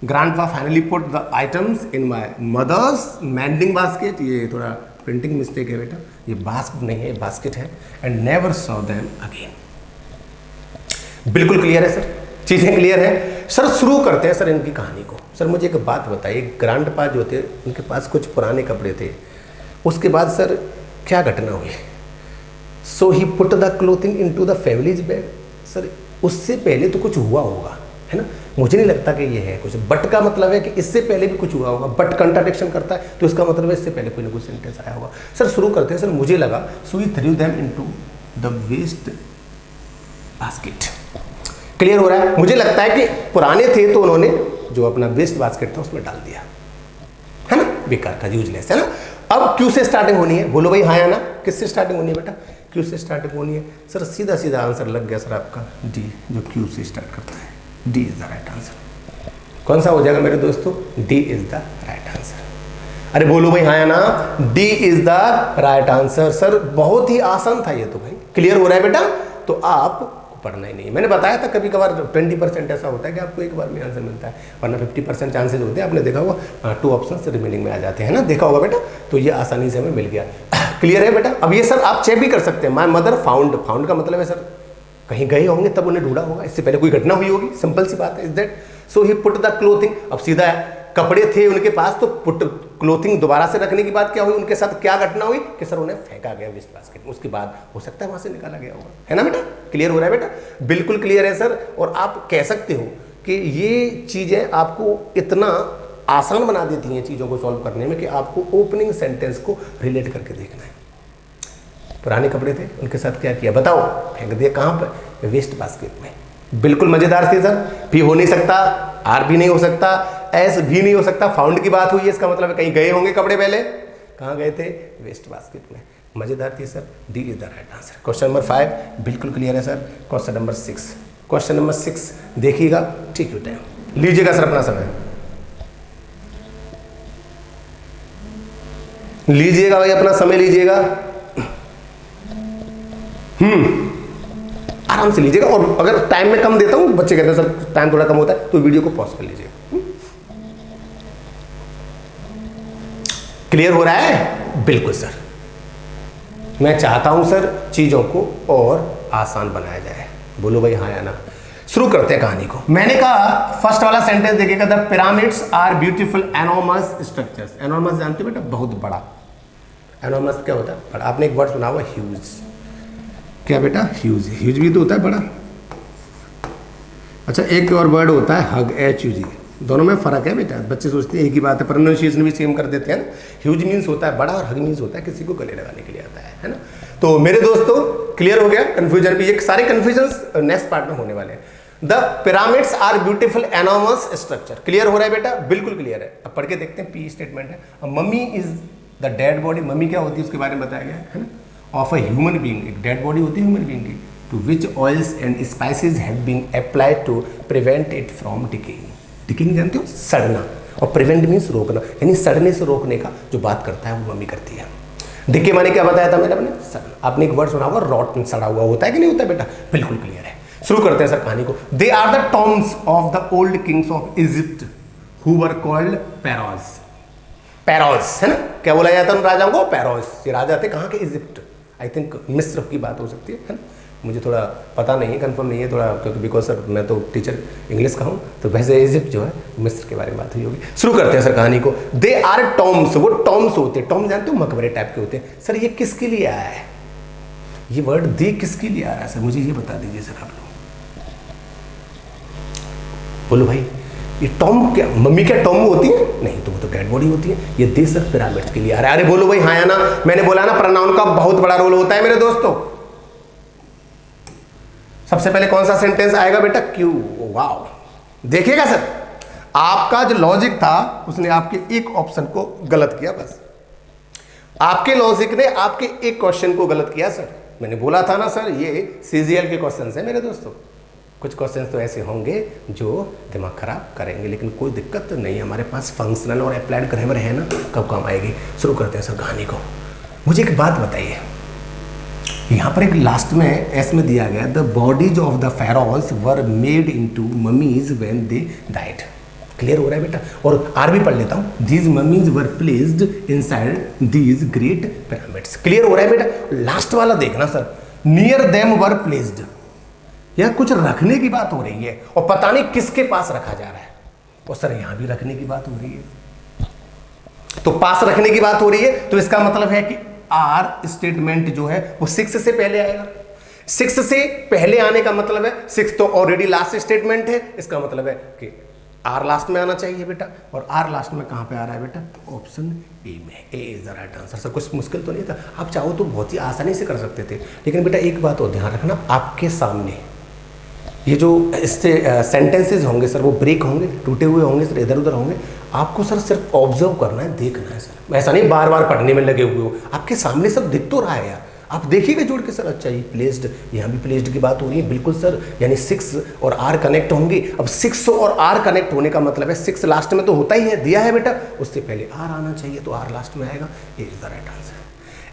Grandpa finally put the items in my mother's mending basket. ये थोड़ा प्रिंटिंग मिस्टेक है बेटा, ये बास्केट नहीं है, बास्केट है। And never saw them again. बिल्कुल क्लियर है सर, चीजें क्लियर है सर। शुरू करते हैं सर इनकी कहानी को। सर मुझे एक बात बताइए, ग्रैंडपा जो थे उनके पास कुछ पुराने कपड़े थे, उसके बाद सर क्या घटना हुई? So he put the clothing into the family's bag. Sir उससे पहले तो कुछ हुआ होगा, है ना? मुझे नहीं लगता कि ये है कुछ। बट का मतलब है कि इससे पहले भी कुछ हुआ होगा। बट कंट्राडिक्शन करता है तो इसका मतलब है इससे पहले कोई ना कोई सेंटेंस आया होगा। सर शुरू करते हैं सर। मुझे लगा so he threw them into the waste basket. Clear हो रहा है? मुझे लगता है कि पुराने थे तो उन्होंने जो अपना वेस्ट बास्केट था उसमें डाल दिया, है ना? बेकार का, यूजलेस, है ना? अब क्यू से स्टार्टिंग होनी है, बोलो भाई हाँ या ना। किससे स्टार्टिंग होनी है बेटा? क्यू से स्टार्टिंग होनी है। सर सीधा सीधा आंसर लग गया सर आपका, डी, जो क्यू से स्टार्ट करता है। D is the right answer. कौन सा हो जाएगा मेरे दोस्तों? D is the right answer. अरे बोलो भाई हाँ या ना, D is the right answer. Sir बहुत ही आसान था ये तो भाई। क्लियर हो रहा है बेटा? तो आप पढ़ना ही नहीं। मैंने बताया था कभी कभार 20% ऐसा होता है कि आपको एक बार में आंसर मिलता है, वरना 50% चांसेस होते हैं। आपने देखा होगा 2 ऑप्शंस रिमेनिंग में आ जाते हैं ना, देखा होगा बेटा? तो ये आसानी से हमें मिल गया। क्लियर है बेटा? अब ये सर आप चेक भी कर सकते हैं। माय मदर फाउंड, फाउंड का मतलब है सर कहीं गए होंगे तब उन्हें ढूंढा होगा, इससे पहले कोई घटना हुई होगी, सिंपल सी बात है। Is that so he put the clothing. अब सीधा है, कपड़े थे उनके पास तो पुट क्लोथिंग दोबारा से रखने की बात क्या हुई? उनके साथ क्या घटना हुई कि सर उन्हें फेंका गया वेस्ट बास्केट में, उसके बाद हो सकता है वहां से निकाला गया होगा, है ना बेटा? क्लियर हो रहा है बेटा? बिल्कुल क्लियर है सर। और आप कह सकते हो कि ये चीजें आपको इतना आसान बना देती हैं चीजों को सॉल्व करने में कि आपको ओपनिंग सेंटेंस को रिलेट करके देखना है। पुराने कपड़े थे, उनके साथ क्या किया बताओ? फेंक दिया कहां पर? वेस्ट बास्केट में। बिल्कुल मजेदार थी सर। पी हो नहीं सकता, आर भी नहीं हो सकता, एस भी नहीं हो सकता। फाउंड की बात हुई है, इसका मतलब है कहीं गए होंगे कपड़े पहले। कहाँ गए थे? वेस्ट बास्केट में। मजेदार थी sir. D is the right answer. Question number 5 बिल्कुल क्लियर है sir. Question number 6, question number 6 देखिएगा, ठीक है टाइम लीजिएगा सर, अपना समय लीजिएगा भाई, अपना समय लीजिएगा, आराम से लीजिएगा। और अगर टाइम में कम देता हूं, बच्चे कहते हैं सर टाइम थोड़ा कम होता है, तो वीडियो को पॉज कर लीजिएगा। क्लियर हो रहा है? बिल्कुल सर। मैं चाहता हूं सर चीजों को और आसान बनाया जाए। बोलो भाई हाँ या ना। शुरू करते हैं कहानी को। मैंने कहा फर्स्ट वाला सेंटेंस देखिएगा, the pyramids are beautiful enormous structures. Enormous जानते हो बेटा? बहुत बड़ा। एनॉर्मस क्या होता है? बड़ा। आपने एक वर्ड सुना हुआ ह्यूज। क्या बेटा? ह्यूज। ह्यूज भी तो होता है बड़ा। अच्छा एक और वर्ड होता है हग, HUG। दोनों में फर्क है बेटा, बच्चे सोचते हैं एक ही बात है, प्रोनाउंसिएशन भी सेम कर देते हैं ना। ह्यूज मीन्स होता है बड़ा और हग मीन्स होता है किसी को गले लगाने के लिए आता है ना। तो मेरे दोस्तों क्लियर हो गया? कंफ्यूजन भी, ये सारे कंफ्यूजन नेक्स्ट पार्ट में होने वाले हैं। The pyramids are beautiful enormous structure. Clear हो रहा है बेटा? बिल्कुल क्लियर है। अब पढ़ के देखते हैं। पी स्टेटमेंट है, mummy is the dead body. Mummy क्या होती है उसके बारे में बताया गया है ना। ऑफ अ ह्यूमन बीइंग, एक डेड बॉडी होती है ह्यूमन बीइंग की, to which oils and spices have been applied to prevent it from decaying. Decaying जानते हो, सड़ना, और प्रिवेंट मीन्स रोकना, यानी सड़ने से रोकने का जो बात करता है वो मम्मी करती है। डिके माने क्या बताया था मैंने अपने, सड़ना। आपने एक वर्ड सुना होगा रॉटन, सड़ा हुआ होता है कि नहीं होता बेटा, बिल्कुल क्लियर है। शुरू करते हैं सर कहानी को। They are the tombs of the old kings of Egypt who were called pharaohs. Pharaohs है ना, क्या बोला जाता है उन राजाओं को, पैरोस। ये राजा थे कहाँ के, इजिप्ट, आई थिंक मिस्र की बात हो सकती है ना, मुझे थोड़ा पता नहीं है, कंफर्म नहीं है थोड़ा, क्योंकि बिकॉज सर मैं तो टीचर इंग्लिश का हूँ, तो वैसे इजिप्ट जो है मिस्र के बारे में बात हुई होगी। शुरू करते हैं सर कहानी को। दे आर टॉम्स, वो टॉम्स होते हैं, टॉम जानते हो मकबरे टाइप के होते हैं। सर ये किसके लिए आया है, ये वर्ड दे किसके लिए आ रहा है सर, मुझे ये बता दीजिए सर आप लोग, बोलो भाई। ये टॉम क्या, मम्मी क्या टॉम होती है, नहीं तो वो तो डेड बॉडी होती है। ये दे सर पिरामिड्स के लिए आ रहा है। अरे बोलो भाई हाँ या ना, मैंने बोला ना प्रोनाउन का बहुत बड़ा रोल होता है मेरे दोस्तों। सबसे पहले कौन सा सेंटेंस आएगा बेटा, क्यू। वाओ, देखिएगा सर, आपका जो लॉजिक था उसने आपके एक ऑप्शन को गलत किया, बस आपके लॉजिक ने आपके एक क्वेश्चन को गलत किया सर। मैंने बोला था ना सर, ये सीजीएल के क्वेश्चन है मेरे दोस्तों। कुछ क्वेश्चन तो ऐसे होंगे जो दिमाग खराब करेंगे, लेकिन कोई दिक्कत तो नहीं, हमारे पास फंक्शनल और अप्लाइड ग्रामर है ना, कब काम आएगी। शुरू करते हैं सर कहानी को। मुझे एक बात बताइए, यहाँ पर एक लास्ट में एस में दिया गया, the bodies of the pharaohs were made into mummies when they died. Clear हो रहा है बेटा, और आर भी पढ़ लेता हूँ। These mummies were placed inside these great pyramids. Clear हो रहा है बेटा, लास्ट वाला देखना sir, near them were placed, यह कुछ रखने की बात हो रही है और पता नहीं किसके पास रखा जा रहा है। और सर यहाँ भी रखने की बात हो रही है, तो पास रखने की बात हो रही है, तो इसका मतलब है कि आर स्टेटमेंट जो है वो 6 से पहले आएगा। 6 से पहले आने का मतलब है 6 तो ऑलरेडी लास्ट स्टेटमेंट है, इसका मतलब है कि आर लास्ट में आना चाहिए बेटा। और आर लास्ट में कहां पे आ रहा है बेटा, ऑप्शन ए में। A is the right answer. Sir कुछ मुश्किल तो नहीं था, आप चाहो तो बहुत ही आसानी से कर सकते थे, लेकिन बेटा एक बात और ध्यान रखना, आपके सामने ये जो इससे सेंटेंसेज होंगे सर वो ब्रेक होंगे, टूटे हुए होंगे सर, इधर उधर होंगे, आपको सर सिर्फ ऑब्जर्व करना है, देखना है सर, ऐसा नहीं बार बार पढ़ने में लगे हुए हो, आपके सामने सब दिख तो रहा है यार, आप देखिएगा जोड़ के सर। अच्छा ये प्लेस्ड, यहाँ भी प्लेस्ड की बात हो रही है, बिल्कुल सर, यानी 6 और आर कनेक्ट होंगे। अब 6 और आर कनेक्ट होने का मतलब है 6 लास्ट में तो होता ही है, दिया है बेटा, उससे पहले आर आना चाहिए, तो आर लास्ट में आएगा। A is the right answer,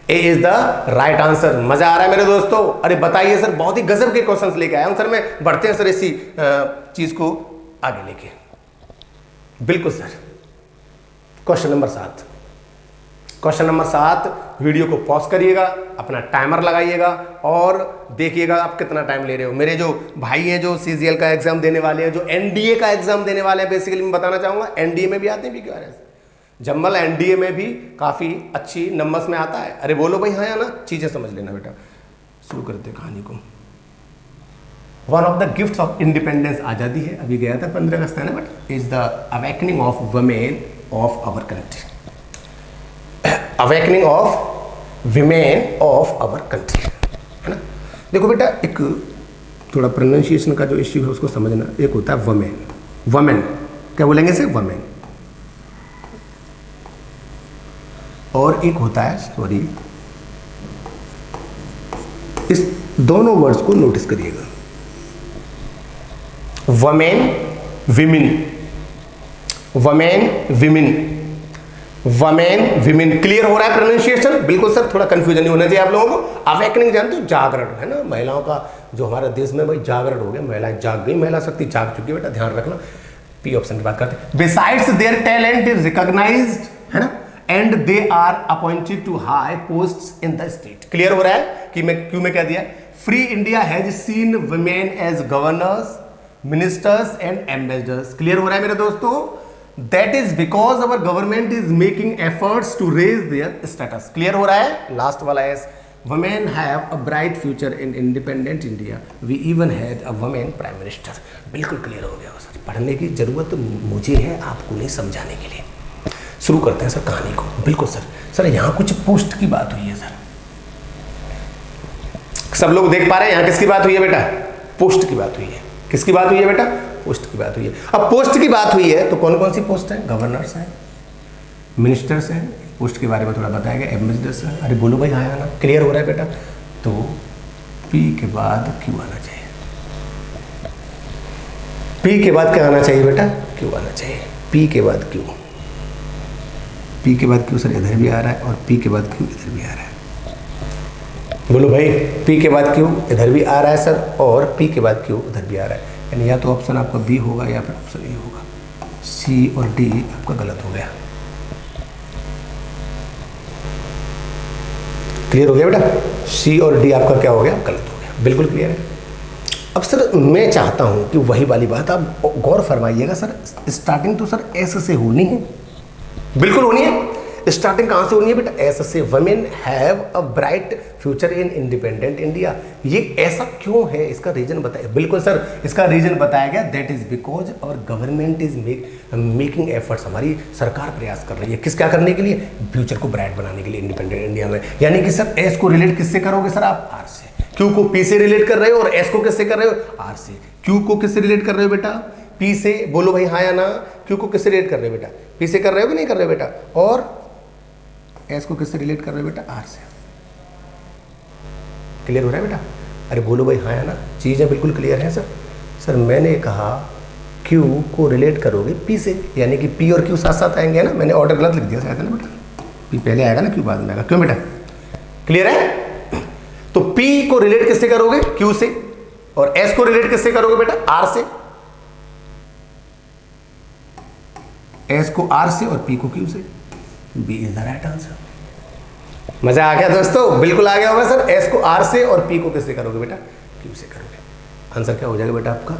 A is the right answer. मजा आ रहा है मेरे दोस्तों? अरे बताइए सर, बहुत ही गजब के क्वेश्चंस लेके आया हूं सर मैं। बढ़ते हैं सर इसी चीज को आगे लेके। बिल्कुल sir, question number 7। Question number 7, video को पॉज करिएगा, अपना टाइमर लगाइएगा और देखिएगा आप कितना टाइम ले रहे हो। मेरे जो भाई हैं जो सीजीएल का एग्जाम देने वाले हैं, जो एनडीए का एग्जाम देने वाले हैं, बेसिकली मैं बताना चाहूंगा एनडीए में भी आते हैं PQRS, जम्मल एनडीए में भी काफ़ी अच्छी नंबर्स में आता है। अरे बोलो भाई हाँ या ना, चीज़ें समझ लेना बेटा। शुरू करते कहानी को। One of the gifts of independence, आज़ादी है, अभी गया था 15 अगस्त है ना but, is the awakening of women of our country. Awakening of women of our country, है ना। देखो बेटा, एक थोड़ा प्रोनाउंसिएशन का जो इश्यू है उसको समझना। एक होता है वमेन, वमेन क्या बोलेंगे से, वमेन, और एक होता है, सॉरी, इस दोनों वर्ड्स को नोटिस करिएगा, women women, women women, women women. Clear हो रहा है प्रोनाउंसिएशन? बिल्कुल सर, थोड़ा कंफ्यूजन नहीं होना चाहिए आप लोगों को। अवेकनिंग जानते हो, जागरण है ना, महिलाओं का जो हमारे देश में भाई जागरण हो गया, महिलाएं जाग गई, महिला शक्ति जाग चुकी है बेटा, ध्यान रखना। पी ऑप्शन की बात करते हैं। Besides their talent is recognised, है ना, and they are appointed to high posts in the state. Clear हो रहा है कि मैं क्यों में कह दिया। Free India has seen women as governors, ministers and ambassadors. Clear हो रहा है मेरे दोस्तों? That is because our government is making efforts to raise their status. Clear हो रहा है? लास्ट वाला है, women have a bright future in independent India, we even had a women prime minister. बिल्कुल क्लियर हो गया सर, पढ़ने की जरूरत मुझे है, आपको नहीं समझाने के लिए। शुरू करते हैं सर कहानी को। बिल्कुल सर, सर यहाँ कुछ पोस्ट की बात हुई है सर, सब लोग देख पा रहे हैं यहाँ किसकी बात हुई है बेटा? पोस्ट की बात हुई है। किसकी बात हुई है बेटा? पोस्ट की बात हुई है। अब पोस्ट की बात हुई है तो कौन कौन सी पोस्ट है? गवर्नर्स हैं, मिनिस्टर्स हैं, पोस्ट के बारे में थोड़ा बताया गया, एम्बेसडर्स। अरे बोलो भाई हाँ ना, क्लियर हो रहा है बेटा। तो पी के बाद क्यू आना चाहिए, पी के बाद क्या आना चाहिए बेटा, क्यू आना चाहिए, पी के बाद क्यू, पी के बाद क्यू सर इधर भी आ रहा है और पी के बाद क्यू इधर भी आ रहा है। बोलो भाई, पी के बाद क्यू इधर भी आ रहा है सर और पी के बाद क्यू उधर भी आ रहा है, यानी या तो ऑप्शन आपका बी होगा या फिर ऑप्शन ए होगा। सी और डी आपका गलत हो गया। क्लियर हो गया बेटा, सी और डी आपका क्या हो गया, गलत हो गया, बिल्कुल क्लियर है। अब सर मैं चाहता हूं कि वही वाली बात आप गौर फरमाइएगा सर, स्टार्टिंग तो सर एस से होनी है, बिल्कुल होनी है। स्टार्टिंग कहां से होनी है बेटा, एस से। Women have a bright future in independent India. ये ऐसा क्यों है, इसका रीजन बताइए। बिल्कुल सर, इसका रीजन बताया गया, that is because our government is making efforts. हमारी सरकार प्रयास कर रही है किस, क्या करने के लिए, फ्यूचर को ब्राइट बनाने के लिए इंडिपेंडेंट इंडिया में। यानी कि सर एस को रिलेट किससे करोगे सर आप, आर से। क्यू को पी से रिलेट कर रहे हो और एस को किससे कर रहे हो, आर से। क्यू को किससे रिलेट कर रहे हो बेटा, पी से। बोलो भाई हाँ या ना, क्यू को किससे रिलेट कर रहे हो बेटा, पी से कर रहे हो कि नहीं कर रहे हो बेटा, और एस को किससे रिलेट कर रहे हो बेटा, आर से। क्लियर हो रहा है बेटा। अरे बोलो भाई हाँ या ना, चीज़ें बिल्कुल क्लियर है सर। सर मैंने कहा क्यू को रिलेट करोगे पी से, यानी कि पी और क्यू साथ साथ आएंगे ना, मैंने ऑर्डर गलत लिख दिया शायद ना बेटा, पी पहले आएगा ना क्यू बाद में आएगा, क्यों बेटा, क्लियर है। तो पी को रिलेट किससे करोगे, क्यू से, और एस को रिलेट किससे करोगे बेटा, आर से। एस को आर से और पी को क्यू से। B is the right answer. मजा आ गया दोस्तों, बिल्कुल आ गया होगा सर। एस को आर से और पी को किससे करोगे बेटा, क्यू से करोगे। आंसर क्या हो जाएगा बेटा आपका,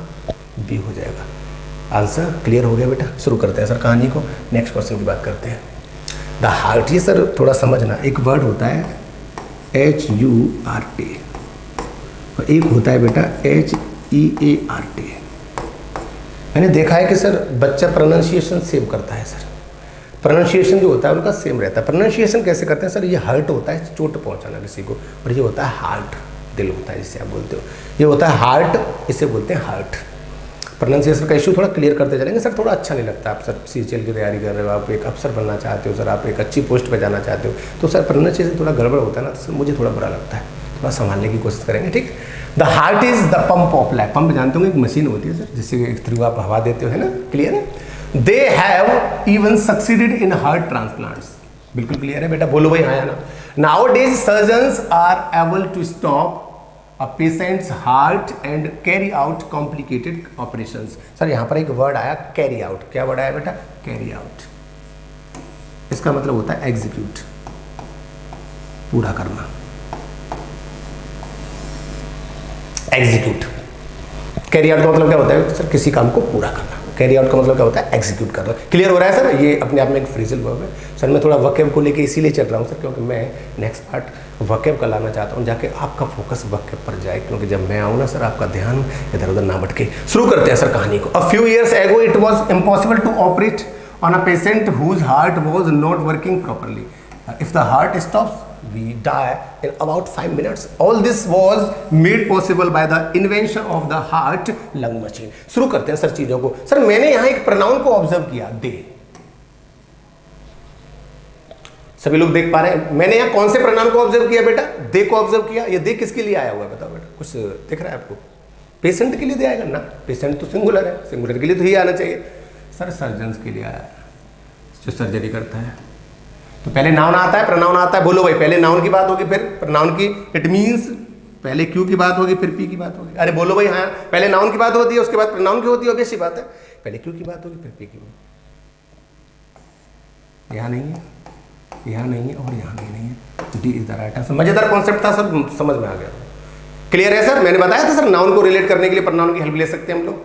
बी हो जाएगा। आंसर क्लियर हो गया बेटा। शुरू करते हैं सर कहानी को, नेक्स्ट क्वेश्चन की बात करते हैं। द हार्ट, ये सर थोड़ा समझना, एक वर्ड होता है HURT और एक होता है बेटा HEART। मैंने देखा है कि सर बच्चा प्रोनाउंसिएशन सेम करता है सर, प्रोनाउंसिएशन जो होता है उनका सेम रहता है। प्रोनाउंसिएशन कैसे करते हैं सर, ये हर्ट होता है चोट पहुंचाना किसी को, और ये होता है हार्ट, दिल होता है जिसे आप बोलते हो, ये होता है हार्ट, इसे बोलते हैं हार्ट। प्रोनाउंसिएशन का इशू थोड़ा क्लियर करते चलेंगे सर, थोड़ा अच्छा नहीं लगता। आप सर CGL की तैयारी कर रहे हो, आप एक अफसर बनना चाहते हो सर, आप एक अच्छी पोस्ट पे जाना चाहते हो, तो सर प्रोनाउंसिएशन थोड़ा गड़बड़ होता है ना, तो सर मुझे थोड़ा बुरा लगता है, थोड़ा संभालने की कोशिश करेंगे, ठीक। The heart is the pump of life. Pump जानते होंगे, एक मशीन होती है सर जिससे थ्रू आप हवा देते हो, है ना, क्लियर है। They have even succeeded in heart transplants. बिल्कुल क्लियर है बेटा, बोलो भाई हाँ या ना। Nowadays surgeons are able to stop a patient's heart and carry out complicated operations। Sir यहाँ पर एक वर्ड आया कैरी आउट, क्या वर्ड आया बेटा, कैरी आउट। इसका मतलब होता है एग्जीक्यूट, पूरा करना, एग्जीक्यूट। कैरी आउट का मतलब क्या होता है सर, किसी काम को पूरा करना। कैरी आउट का मतलब क्या होता है, एग्जीक्यूट करना। क्लियर हो रहा है सर, ये अपने आप में एक फ्रेजल वर्ब है सर। मैं थोड़ा वकेब को लेके इसीलिए चल रहा हूँ सर, क्योंकि मैं नेक्स्ट पार्ट वकेब का लाना चाहता हूँ, जाके आपका फोकस वकेब पर जाए, क्योंकि जब मैं आऊँ ना सर आपका ध्यान इधर उधर ना भटके। शुरू करते हैं सर कहानी को। A few years ago it was impossible to operate on a patient whose heart was not working properly. If the heart stops we die in about 5 minutes. All this was made possible by the invention of the heart lung machine। शुरू करते हैं sir चीजों को। Sir मैंने यहां एक pronoun को observe किया, दे। सभी लोग देख पा रहे हैं, मैंने यहां कौन से प्रोनाउन को ऑब्जर्व किया बेटा, दे को ऑब्जर्व किया। ये दे किसके लिए आया हुआ है बताओ बेटा, कुछ दिख रहा है आपको, पेशेंट के लिए दे आएगा ना, पेशेंट तो सिंगुलर है, सिंगुलर के लिए तो ही आना चाहिए सर। सर्जन्स के लिए आया जो सर्जरी करता है, तो पहले नाउन आता है, प्रोनाउन आता है। बोलो भाई, पहले नाउन की बात होगी फिर प्रोनाउन की, इट मींस पहले क्यू की बात होगी फिर पी की बात होगी। अरे बोलो भाई हाँ, पहले नाउन की बात होती है उसके बाद प्रोनाउन की होती है, ऑब्वियस सी बात है। पहले क्यू की बात होगी फिर पी की। यहाँ नहीं है, यहाँ नहीं है और यहाँ भी नहीं है। D is the right answer. मजेदार कॉन्सेप्ट था सर, समझ में आ गया। क्लियर है सर, मैंने बताया था सर नाउन को रिलेट करने के लिए प्रोनाउन की हेल्प ले सकते हैं हम लोग,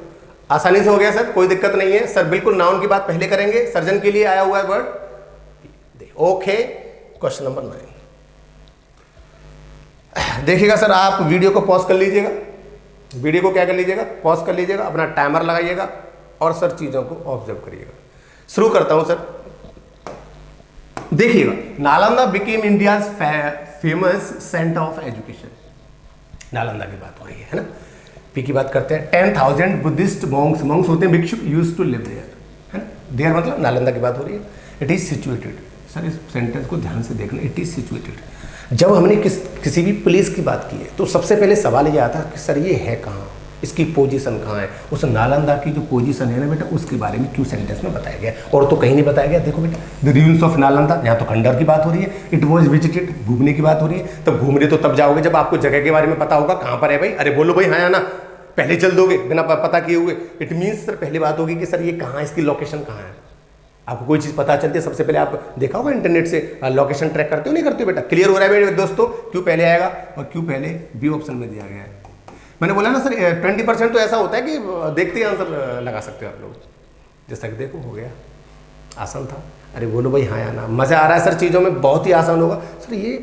आसानी से हो गया सर, कोई दिक्कत नहीं है सर। बिल्कुल नाउन की बात पहले करेंगे, सर्जन के लिए आया हुआ है वर्ड। ओके, क्वेश्चन नंबर 9 देखिएगा सर, आप वीडियो को पॉज कर लीजिएगा, वीडियो को क्या कर लीजिएगा, पॉज कर लीजिएगा, अपना टाइमर लगाइएगा और सर चीजों को ऑब्जर्व करिएगा। शुरू करता हूं सर, देखिएगा। Nalanda became India famous centre of education. Nalanda की बात हो रही है ना, पी की बात करते हैं। 10,000 बुद्धिस्ट मॉन्क्स, मॉन्क्स होते हैं भिक्षुक, यूज्ड टू लिव देयर, है ना, देयर मतलब नालंदा की बात हो रही है। इट इज सिचुएटेड, सर इस सेंटेंस को ध्यान से देखना, इट इज सिचुएटेड। जब हमने किसी भी प्लेस की बात की है तो सबसे पहले सवाल ये आता है कि सर ये है कहाँ, इसकी पोजीशन कहाँ है। उस नालंदा की जो पोजीशन है ना बेटा, उसके बारे में क्यों सेंटेंस में बताया गया, और तो कहीं नहीं बताया गया। देखो बेटा, द रूइंस ऑफ नालंदा, यहाँ तो खंडर की बात हो रही है। इट वॉज विजिटेड, घूमने की बात हो रही है। तब घूमने तो तब जाओगे जब आपको जगह के बारे में पता होगा, कहाँ पर है भाई। अरे बोलो भाई हाँ या ना, पहले चल दोगे बिना पता किए हुए। इट मीन्स सर पहली बात होगी कि सर ये कहाँ है, इसकी लोकेशन कहाँ है। आपको कोई चीज़ पता चलती है, सबसे पहले आप देखा होगा इंटरनेट से लोकेशन ट्रैक करते हो नहीं करते हो बेटा। क्लियर हो रहा है मेरे दोस्तों, क्यों पहले आएगा और क्यों पहले बी ऑप्शन में दिया गया है। मैंने बोला ना सर 20% तो ऐसा होता है कि देखते ही आंसर लगा सकते हो आप लोग। जैसा कि देखो हो गया, आसान था। अरे बोलो भाई हाँ या ना, मज़ा आ रहा है सर चीज़ों में, बहुत ही आसान होगा सर। ये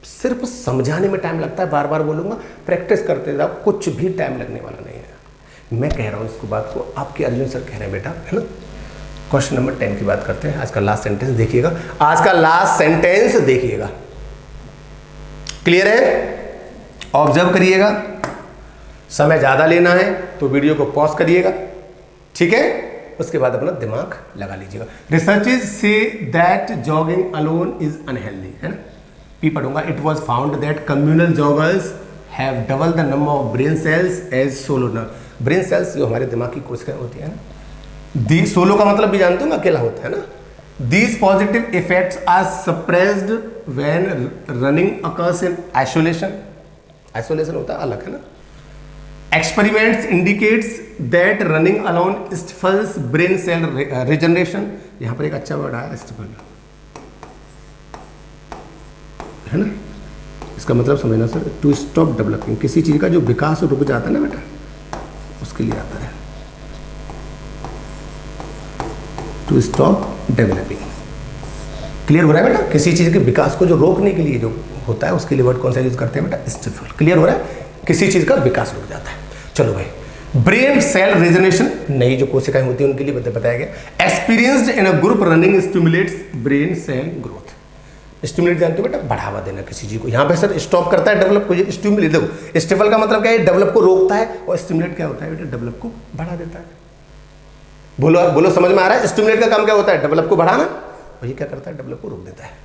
सिर्फ समझाने में टाइम लगता है, बार बार बोलूँगा, प्रैक्टिस करते जाओ, कुछ भी टाइम लगने वाला नहीं है। मैं कह रहा हूँ इसको बात को, आपके अर्जुन सर कह रहे हैं बेटा, है ना। क्वेश्चन नंबर 10 की बात करते हैं। आज का लास्ट सेंटेंस देखिएगा, आज का लास्ट सेंटेंस देखिएगा। क्लियर है, ऑब्जर्व करिएगा। समय ज़्यादा लेना है तो वीडियो को पॉज करिएगा, ठीक है, उसके बाद अपना दिमाग लगा लीजिएगा। रिसर्चेज से that jogging alone is unhealthy, है ना। पी पढ़ूंगा। It was found that communal joggers have double the number of brain cells as solo nerve. Brain cells जो हमारे दिमाग की कोशिकाएं होती है ना, दी सोलो का मतलब भी जानते हो ना, अकेला होता है ना। These positive effects are suppressed when running occurs in isolation. Isolation होता है अलग, है ना। Experiments indicates that running alone stifles brain cell regeneration. यहां पर एक अच्छा वर्ड आया, स्टिफल, है ना। इसका मतलब समझना सर, टू स्टॉप डेवलपिंग, किसी चीज का जो विकास रुक जाता है ना बेटा, उसके लिए आता है टू स्टॉप डेवलपिंग। क्लियर हो रहा है बेटा, किसी चीज के विकास को जो रोकने के लिए जो होता है उसके लिए वर्ड कौन सा यूज करते हैं बेटा, स्टिफल। क्लियर हो रहा है, किसी चीज का विकास रुक जाता है। चलो भाई, ब्रेन सेल रिजनरेशन, नई जो कोशिकाएं होती हैं उनके लिए बताया गया। Experienced in a group running stimulates brain cell growth. Stimulate जानते हो बेटा, बढ़ावा देना किसी चीज को। यहाँ पे सर स्टॉप करता है, डेवलप को स्टिमुलेट। देखो स्टिफल का मतलब क्या है, डेवलप को रोकता है, और स्टिमुलेट क्या होता है बेटा, डेवलप को बढ़ा देता है। बोलो बोलो, समझ में आ रहा है। स्टिमुलेट का काम क्या होता है, डेवलप को बढ़ाना, और ये क्या करता है, डेवलप को रोक देता है।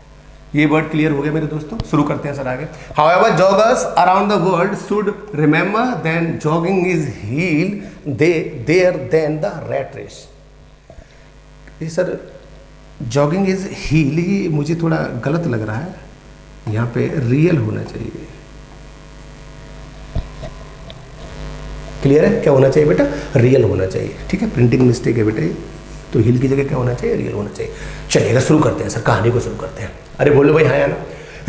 ये वर्ड क्लियर हो गया मेरे दोस्तों, शुरू करते हैं सर आगे। However joggers around the world should remember then jogging is heal there than the rat race. ये सर जॉगिंग इज हील, ही मुझे थोड़ा गलत लग रहा है, यहाँ पे रियल होना चाहिए। क्लियर है, क्या होना चाहिए बेटा, रियल होना चाहिए, ठीक है। प्रिंटिंग मिस्टेक है बेटा, तो हील की जगह क्या होना चाहिए, रियल होना चाहिए। चलिएगा शुरू करते हैं सर, कहानी को शुरू करते हैं। अरे बोलो भाई हाँ या ना।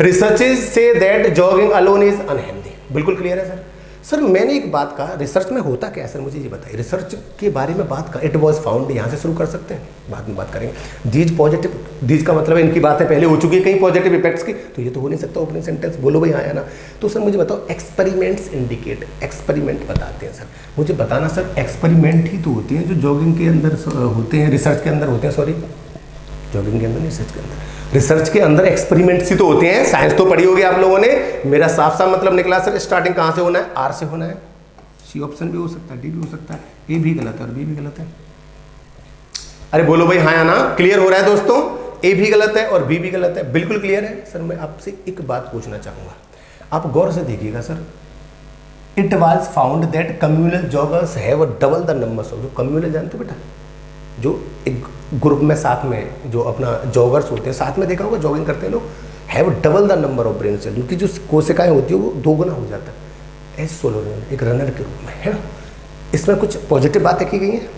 रिसर्चेज से that jogging alone is unhealthy, बिल्कुल क्लियर है सर। सर मैंने एक बात कहा, रिसर्च में होता क्या है सर, मुझे ये बताइए। रिसर्च के बारे में बात कर, इट वॉज फाउंड, यहाँ से शुरू कर सकते हैं, बाद में बात करेंगे। दीज पॉजिटिव, दीज का मतलब है इनकी बातें पहले हो चुकी है कहीं पॉजिटिव इफेक्ट्स की, तो ये तो हो नहीं सकता ओपनिंग सेंटेंस। बोलो भाई हाँ या ना। तो सर मुझे बताओ, एक्सपेरिमेंट्स इंडिकेट, एक्सपेरिमेंट बताते हैं सर, मुझे बताना सर। एक्सपेरिमेंट ही तो होते हैं जो जॉगिंग के अंदर होते हैं, रिसर्च के अंदर होते हैं, सॉरी जॉगिंग के अंदर, रिसर्च के अंदर। रिसर्च के अंदर एक्सपेरिमेंट्स ही तो होते हैं। साइंस तो पढ़ी होगी आप लोगों ने। मेरा साफ साफ मतलब निकला सर, स्टार्टिंग कहाँ से होना है, आर से होना है। सी ऑप्शन भी हो सकता है, डी भी हो सकता है, ए भी गलत है और बी भी गलत है। अरे बोलो भाई हाँ या ना। क्लियर हो रहा है दोस्तों, ए भी गलत है और बी भी गलत है, बिल्कुल क्लियर है सर। मैं आपसे एक बात पूछना चाहूंगा, आप गौर से देखिएगा sir. It was found that communal joggers have double the numbers of, जो कम्युनल जानते हो बेटा, जो एक ग्रुप में साथ में जो अपना जॉगर्स होते हैं, साथ में देखा होगा जॉगिंग करते हैं लोग, have double the number of brain cell, उनकी जो कोशिकाएं होती है वो 2 गुना हो जाता है एज सोलो रनर, एक रनर के रूप में, है ना। इसमें कुछ पॉजिटिव बातें की गई हैं,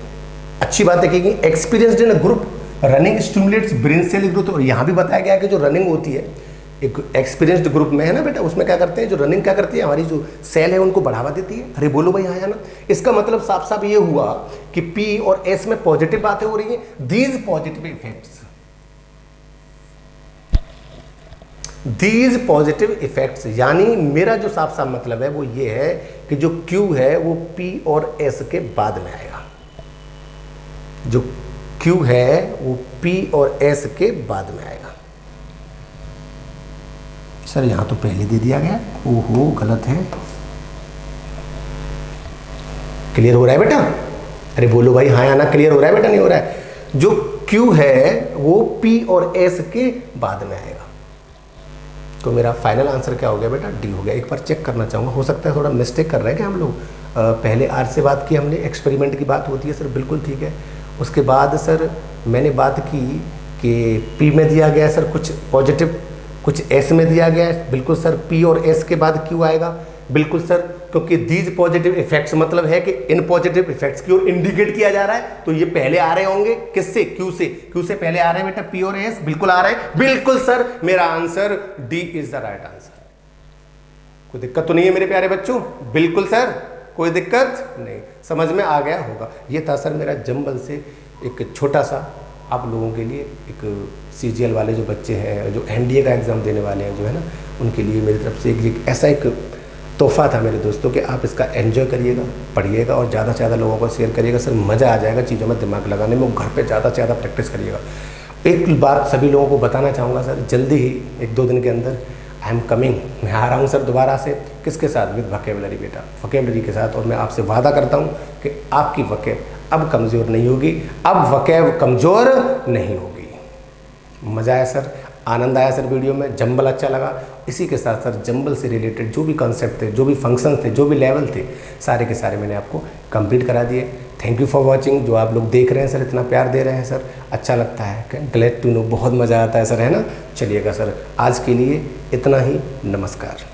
अच्छी बातें की गई। Experienced in a group running stimulates brain cell growth, और यहाँ भी बताया गया कि जो रनिंग होती है एक एक्सपीरियंस्ड ग्रुप में, है ना बेटा, उसमें क्या करते हैं, जो रनिंग क्या करती है, हमारी जो सेल है उनको बढ़ावा देती है। अरे बोलो भाई हाँ या ना। इसका मतलब साफ साफ ये हुआ कि पी और एस में पॉजिटिव बातें हो रही हैं। These positive effects, these positive effects, यानी मेरा जो साफ साफ मतलब है वो ये है कि जो क्यू है वो पी और एस के बाद में आएगा। जो क्यू है वो पी और एस के बाद में आएगा। सर यहाँ तो पहले दे दिया गया, ओहो गलत है। क्लियर हो रहा है बेटा, अरे बोलो भाई हाँ या ना। क्लियर हो रहा है बेटा, नहीं हो रहा है। जो Q है वो P और S के बाद में आएगा। तो मेरा फाइनल आंसर क्या हो गया बेटा? डी हो गया। एक बार चेक करना चाहूँगा, हो सकता है थोड़ा मिस्टेक कर रहे हैं क्या हम लोग। पहले R से बात की हमने, एक्सपेरिमेंट की बात होती है सर, बिल्कुल ठीक है। उसके बाद सर मैंने बात की कि P में दिया गया सर कुछ पॉजिटिव, कुछ S में दिया गया है, बिल्कुल सर। P और S के बाद Q आएगा, बिल्कुल सर, क्योंकि दीज पॉजिटिव इफेक्ट्स मतलब है कि इन पॉजिटिव इफेक्ट्स की ओर इंडिकेट किया जा रहा है, तो ये पहले आ रहे होंगे किससे? Q से। Q से पहले आ रहे हैं बेटा P और S, बिल्कुल आ रहे हैं, बिल्कुल सर। मेरा answer D is the right answer. कोई दिक्कत तो नहीं है मेरे प्यारे बच्चों? बिल्कुल सर, कोई दिक्कत नहीं, समझ में आ गया होगा। ये था सर मेरा जंबल से एक छोटा सा आप लोगों के लिए, एक CGL वाले जो बच्चे हैं, जो NDA का एग्ज़ाम देने वाले हैं जो है ना, उनके लिए मेरी तरफ से एक ऐसा एक तोहफा था मेरे दोस्तों कि आप इसका एंजॉय करिएगा, पढ़िएगा और ज़्यादा से ज़्यादा लोगों को शेयर करिएगा। सर मज़ा आ जाएगा चीज़ों में दिमाग लगाने में, घर पे ज़्यादा से ज़्यादा प्रैक्टिस करिएगा। एक बात सभी लोगों को बताना चाहूँगा सर, जल्दी ही 1-2 दिन के अंदर आई एम कमिंग, मैं आ रहा हूँ सर दोबारा से। किसके साथ? विद वोकैबुलरी बेटा, वोकैबुलरी के साथ। और मैं आपसे वादा करता हूँ कि आपकी वोकैब अब कमज़ोर नहीं होगी, अब वोकैब कमज़ोर नहीं होगी। मज़ा आया सर, आनंद आया सर वीडियो में, जंबल अच्छा लगा। इसी के साथ सर जंबल से रिलेटेड जो भी कॉन्सेप्ट थे, जो भी फंक्शन थे, जो भी लेवल थे, सारे के सारे मैंने आपको कंप्लीट करा दिए। Thank you for watching. जो आप लोग देख रहे हैं सर, इतना प्यार दे रहे हैं सर, अच्छा लगता है, ग्लैड टू नो, बहुत मज़ा आता है सर, है ना। चलिएगा सर, आज के लिए इतना ही, नमस्कार।